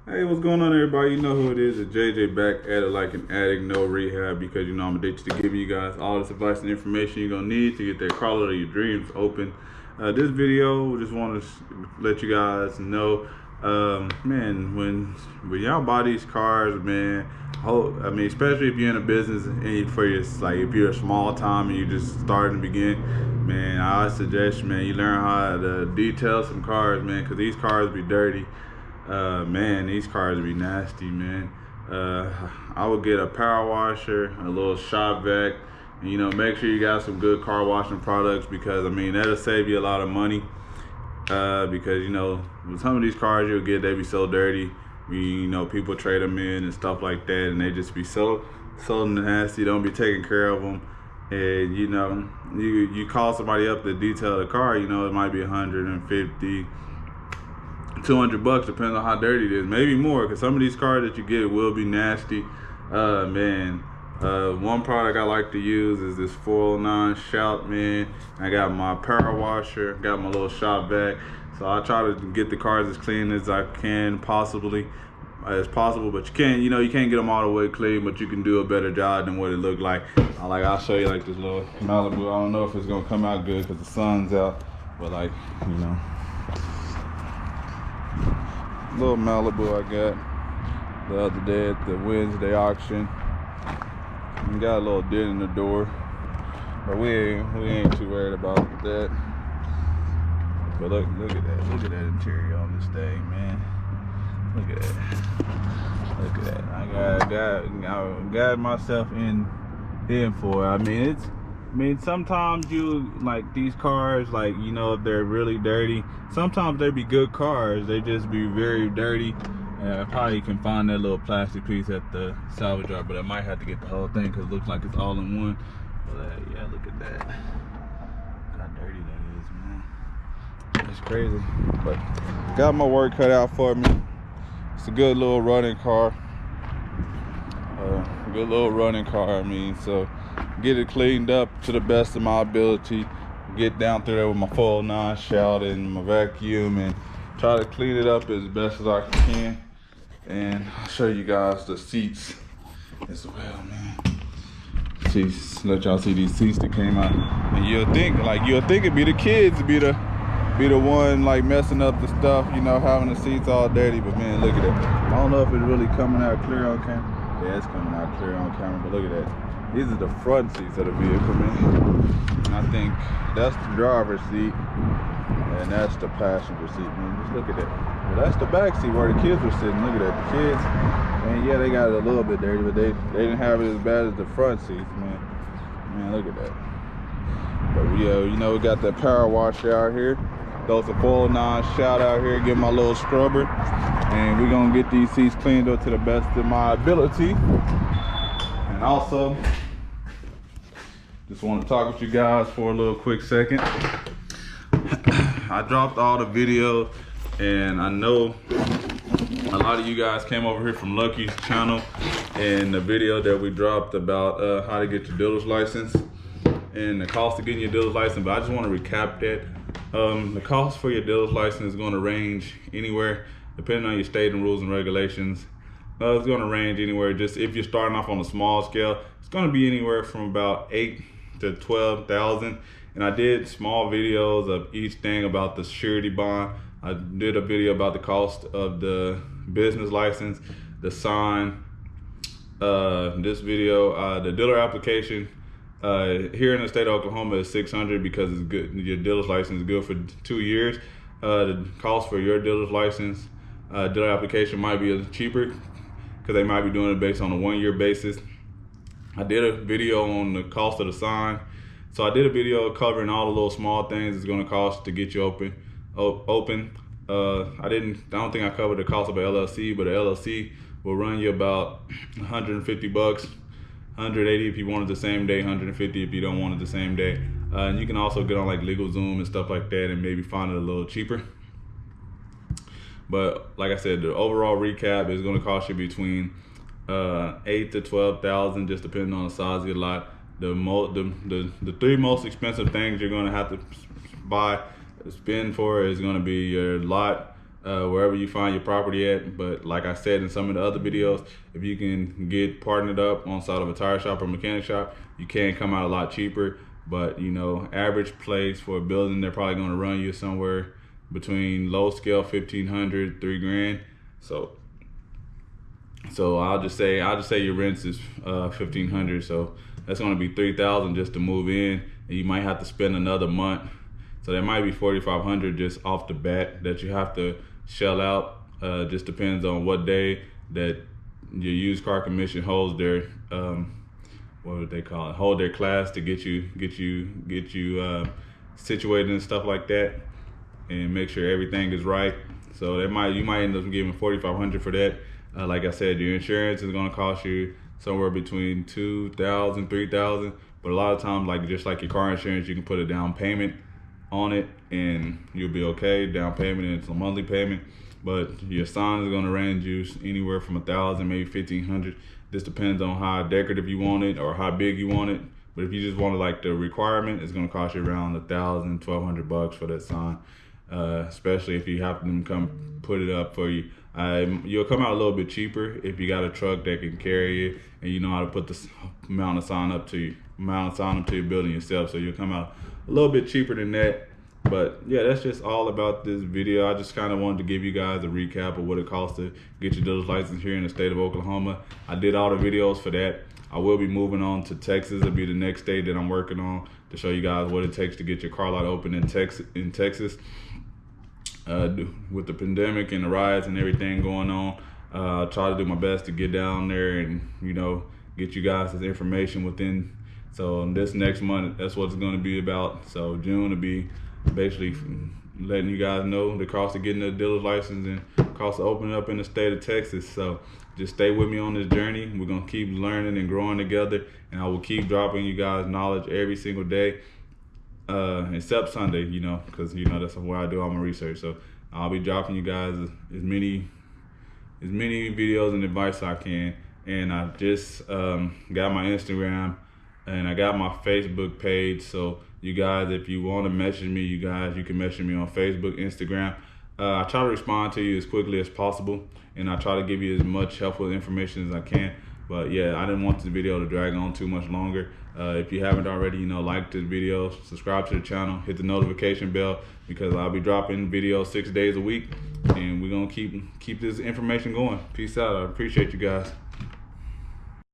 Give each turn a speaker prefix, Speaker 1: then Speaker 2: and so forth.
Speaker 1: Hey, what's going on, everybody? You know who it is. It's JJ back at it like an addict, no rehab, because I'm addicted to giving you guys all this advice and information you're gonna need to get that car lot of your dreams open. This video, just want to let you guys know, man, when y'all buy these cars, man, I mean, especially if you're in a business and for your like if you're a small time and you just starting to begin, man, I suggest, man, you learn how to detail some cars, man, because these cars be dirty. Man, these cars be nasty, man. I would get a power washer, a little shop vac, and make sure you got some good car washing products, because I mean that'll save you a lot of money. Because with some of these cars you'll get, they be so dirty. People trade them in and stuff like that, and they just be so nasty. Don't be taking care of them, and you call somebody up to detail the car. It might be 150. $200, depends on how dirty it is, maybe more, because some of these cars that you get will be nasty. Man, one product I like to use is this 409 Shout, man. I got my power washer, got my little shop vac, so I try to get the cars as clean as I can as possible, but you can't get them all the way clean, but you can do a better job than what it looked like. I'll show you like this little Malibu. I don't know if it's gonna come out good because the sun's out, but little Malibu I got the other day at the Wednesday auction. We got a little dent in the door, but we ain't too worried about that. But look at that interior on this thing, man. Look at that. I got myself in for it. I mean, sometimes you like these cars, if they're really dirty, sometimes they be good cars, they just be very dirty. I probably can find that little plastic piece at the salvage yard, but I might have to get the whole thing because it looks like it's all in one. But yeah, look at that. How dirty that is, man. It's crazy. But got my work cut out for me. It's a good little running car. So get it cleaned up to the best of my ability. Get down through there with my 409 Shout and my vacuum and try to clean it up as best as I can. And I'll show you guys the seats as well, man. Seats, let y'all see these seats that came out. And you'll think it'd be the kids be the one messing up the stuff, having the seats all dirty. But man, look at that. I don't know if it's really coming out clear on camera. Yeah, it's coming out clear on camera, but look at that. These are the front seats of the vehicle, man. And I think that's the driver's seat, and that's the passenger seat, man. Just look at that. Well, that's the back seat where the kids were sitting. Look at that. The kids, and yeah, they got it a little bit dirty, but they didn't have it as bad as the front seats, man. Man, look at that. But yeah, we got that power washer out here. Those are 409 Shout out here. Get my little scrubber, and we're gonna get these seats cleaned up to the best of my ability. And also, just want to talk with you guys for a little quick second. I dropped all the videos, and I know a lot of you guys came over here from Lucky's channel and the video that we dropped about how to get your dealer's license and the cost of getting your dealer's license. But I just want to recap that. The cost for your dealer's license is going to range anywhere, depending on your state and rules and regulations. It's going to range anywhere, just if you're starting off on a small scale, it's going to be anywhere from about 8 to 12,000. And I did small videos of each thing about the surety bond. I did a video about the cost of the business license, the sign, this video, the dealer application. Here in the state of Oklahoma is $600 because it's good. Your dealer's license is good for 2 years. The cost for your dealer's license, dealer application might be cheaper because they might be doing it based on a 1 year basis. I did a video on the cost of the sign. So I did a video covering all the little small things it's going to cost to get you open. I don't think I covered the cost of an LLC, but an LLC will run you about $150, 180 if you want it the same day, 150 if you don't want it the same day. And you can also get on LegalZoom and stuff like that and maybe find it a little cheaper. But like I said, the overall recap is going to cost you between 8 to 12,000, just depending on the size of your lot. The three most expensive things you're going to have to spend for is going to be your lot, wherever you find your property at. But like I said in some of the other videos, if you can get partnered up on side of a tire shop or mechanic shop, you can come out a lot cheaper. But you know, average place for a building, they're probably going to run you somewhere between low scale 1,500, 3 grand. So I'll just say your rent is 1,500. So that's going to be 3,000 just to move in, and you might have to spend another month. So that might be 4,500 just off the bat that you have to shell out. Just depends on what day that your used car commission holds their what would they call it? Hold their class to get you situated and stuff like that, and make sure everything is right. So you might end up giving 4,500 for that. Like I said, your insurance is going to cost you somewhere between 2,000, 3,000. But a lot of times, just like your car insurance, you can put a down payment on it and you'll be okay. Down payment and it's a monthly payment. But your sign is going to range you anywhere from 1,000, maybe 1,500. This depends on how decorative you want it or how big you want it. But if you just want the requirement, it's going to cost you around 1,000, 1,200 bucks for that sign. Especially if you have them come put it up for you. You'll come out a little bit cheaper if you got a truck that can carry it and you know how to put the mount a sign up to your building yourself. So you'll come out a little bit cheaper than that. But yeah, that's just all about this video. I just kind of wanted to give you guys a recap of what it costs to get your dealer's license here in the state of Oklahoma. I did all the videos for that. I will be moving on to Texas. It'll be the next state that I'm working on to show you guys what it takes to get your car lot open in Texas. With the pandemic and the riots and everything going on, I'll try to do my best to get down there and get you guys this information within. So this next month, that's what it's going to be about. So June will be basically letting you guys know the cost of getting a dealer's license and cost of opening up in the state of Texas. So just stay with me on this journey. We're going to keep learning and growing together, and I will keep dropping you guys knowledge every single day. Except Sunday, because that's where I do all my research. So I'll be dropping you guys as many videos and advice I can. And I just got my Instagram and I got my Facebook page. So you guys, if you want to message me, you can message me on Facebook, Instagram. I try to respond to you as quickly as possible, and I try to give you as much helpful information as I can. But yeah, I didn't want this video to drag on too much longer. If you haven't already, like this video, subscribe to the channel, hit the notification bell, because I'll be dropping videos 6 days a week, and we're gonna keep this information going. Peace out. I appreciate you guys.